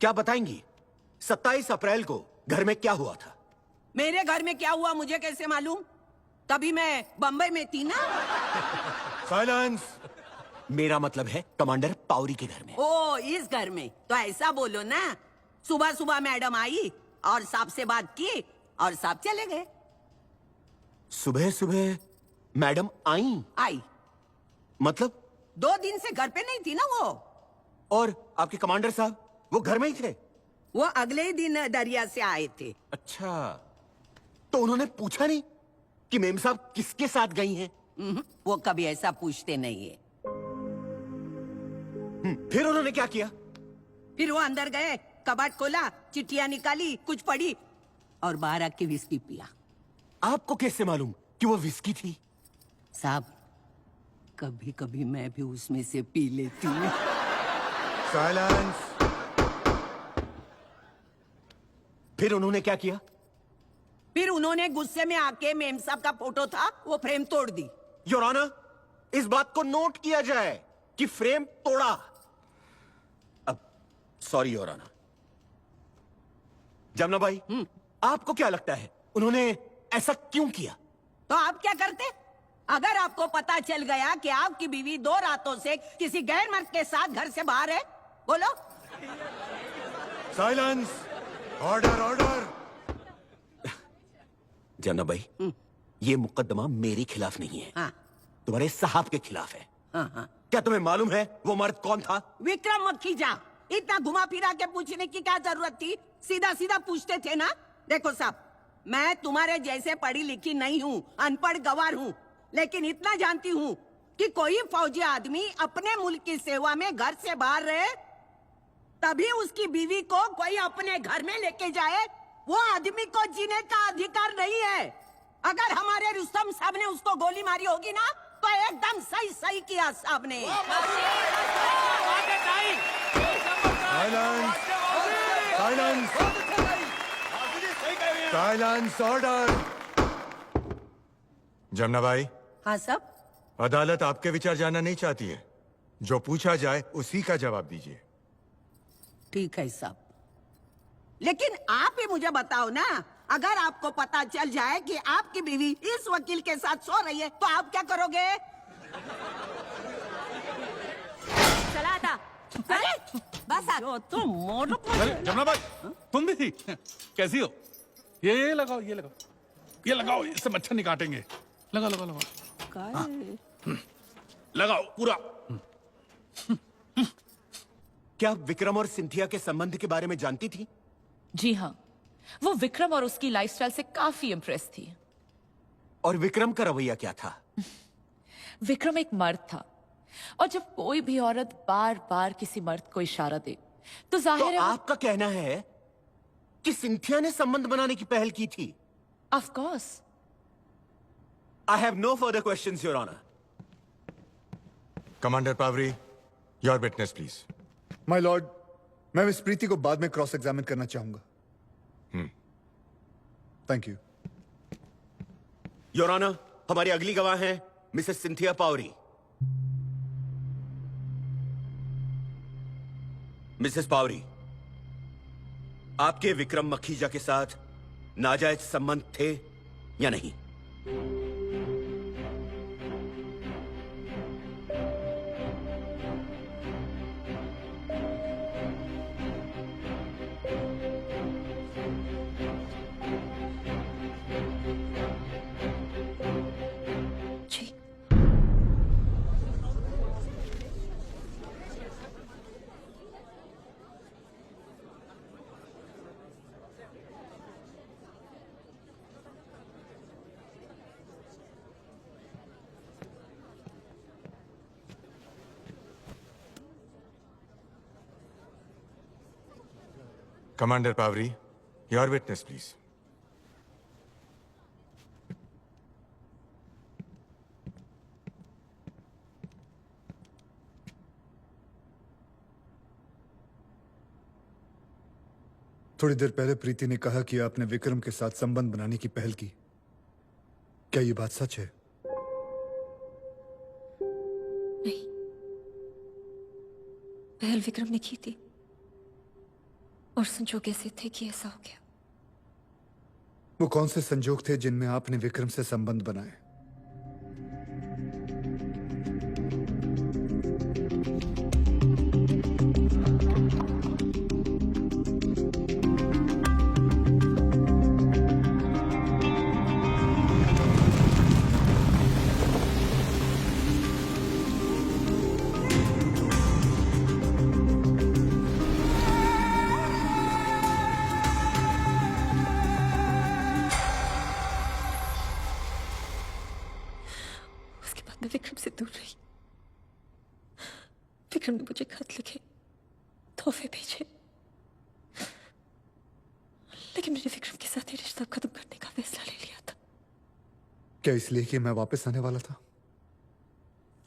क्या बताएंगी? 27 अप्रैल को घर में क्या हुआ था? मेरे घर में क्या हुआ मुझे कैसे मालूम? तभी मैं बंबई में थी ना। साइलेंस। मेरा मतलब है कमांडर पावरी के घर में। ओ, इस घर में तो ऐसा बोलो ना। सुबह सुबह मैडम आई और साहब से बात की और साहब चले गए। सुबह सुबह मैडम आई मतलब? 2 दिन से घर पे नहीं थी ना वो। और आपके कमांडर साहब वो घर में ही थे? वो अगले ही दिन दरिया से आए थे। अच्छा, तो उन्होंने पूछा नहीं कि मेम साहब किसके साथ गई हैं? वो कभी ऐसा पूछते नहीं है। फिर उन्होंने क्या किया? फिर वो अंदर गए, कबाट खोला, चिट्ठियां निकाली, कुछ पढ़ी और बाहर आके विस्की पिया। आपको कैसे मालूम कि वो विस्की थी? साहब, कभी कभी मैं भी उसमें से पी लेती हूँ। साइलेंस। फिर उन्होंने क्या किया? फिर उन्होंने गुस्से में आके मेम साहब का फोटो था वो फ्रेम तोड़ दी। योर ऑनर, इस बात को नोट किया जाए कि फ्रेम तोड़ा। अब सॉरी योर ऑनर। जमुना भाई, आपको क्या लगता है उन्होंने ऐसा क्यों किया? तो आप क्या करते अगर आपको पता चल गया कि आपकी बीवी 2 रातों से किसी गैर मर्द के साथ घर से बाहर है? बोलो। साइलेंस। Order order. जमुना भाई, ये मुकदमा मेरे खिलाफ नहीं है। हाँ। तुम्हारे साहब के खिलाफ है। हाँ। क्या तुम्हें मालूम है वो मर्द कौन था? विक्रम मखीजा। इतना घुमा फिरा के पूछने की क्या जरूरत थी? सीधा सीधा पूछते थे ना। देखो साहब, मैं तुम्हारे जैसे पढ़ी लिखी नहीं हूँ, अनपढ़ गवार हूँ, लेकिन इतना जानती हूँ कि कोई फौजी आदमी अपने मुल्क की सेवा में घर से बाहर रहे तभी उसकी बीवी को कोई अपने घर में लेके जाए। वो आदमी को जीने का अधिकार नहीं है। अगर हमारे रुस्तम साहब ने उसको गोली मारी होगी ना तो एकदम सही सही किया साहब ने। Silence. Silence. Silence order. Jamuna भाई, हाँ साहब। अदालत आपके विचार जानना नहीं चाहती है। जो पूछा जाए उसी का जवाब दीजिए। ठीक है साहब, लेकिन आप ही मुझे बताओ ना, अगर आपको पता चल जाए कि आपकी बीवी इस वकील के साथ सो रही है तो आप क्या करोगे? चला था। अरे बस तो मोड़। अरे जमुना भाई, तुम भी कैसी हो? ये लगाओ, ये लगाओ, ये लगाओ, इससे मच्छर नहीं काटेंगे। लगाओ लगाओ लगाओ, लगाओ पूरा। क्या आप विक्रम और सिंथिया के संबंध के बारे में जानती थी? जी हाँ, वो विक्रम और उसकी लाइफस्टाइल से काफी इम्प्रेस थी। और विक्रम का रवैया क्या था? विक्रम एक मर्द था और जब कोई भी औरत बार बार किसी मर्द को इशारा दे तो जाहिर है आपका कहना है कि सिंथिया ने संबंध बनाने की पहल की थी? Of course. I have no further questions your honour. Commander Pawri, your witness please. My lord, मैं मिस प्रीति को बाद में क्रॉस एग्जामिन करना चाहूंगा। Thank you. योर ऑनर, हमारी अगली गवाह हैं Mrs Cynthia Pavri. Mrs Pavri, आपके विक्रम मखीजा के साथ नाजायज संबंध थे या नहीं? जी। Commander Pawri, your witness please. थोड़ी देर पहले प्रीति ने कहा कि आपने विक्रम के साथ संबंध बनाने की पहल की। क्या ये बात सच है? नहीं, पहल विक्रम ने की थी। और संजोग ऐसे थे कि ऐसा हो गया। वो कौन से संजोग थे जिनमें आपने विक्रम से संबंध बनाए? उसके बाद मैं विक्रम से दूर रही। विक्रम ने मुझे खत लिखे, तोहफे भेजे, लेकिन मैंने विक्रम के साथ ये रिश्ता खत्म करने का फैसला ले लिया था। क्या इसलिए कि मैं वापस आने वाला था?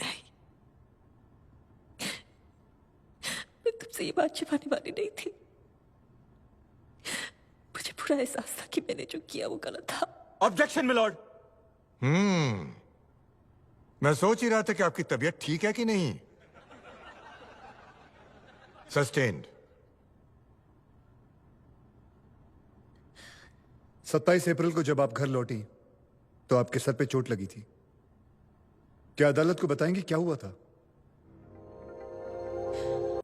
नहीं, मैं तुमसे ये बात छिपाने वाली नहीं थी। मुझे पूरा एहसास था कि मैंने जो किया वो गलत था। Objection my lord. मैं सोच ही रहा था कि आपकी तबीयत ठीक है कि नहीं। सस्टेन्ड। 27 अप्रैल को जब आप घर लौटी तो आपके सर पे चोट लगी थी। क्या अदालत को बताएंगे क्या हुआ था?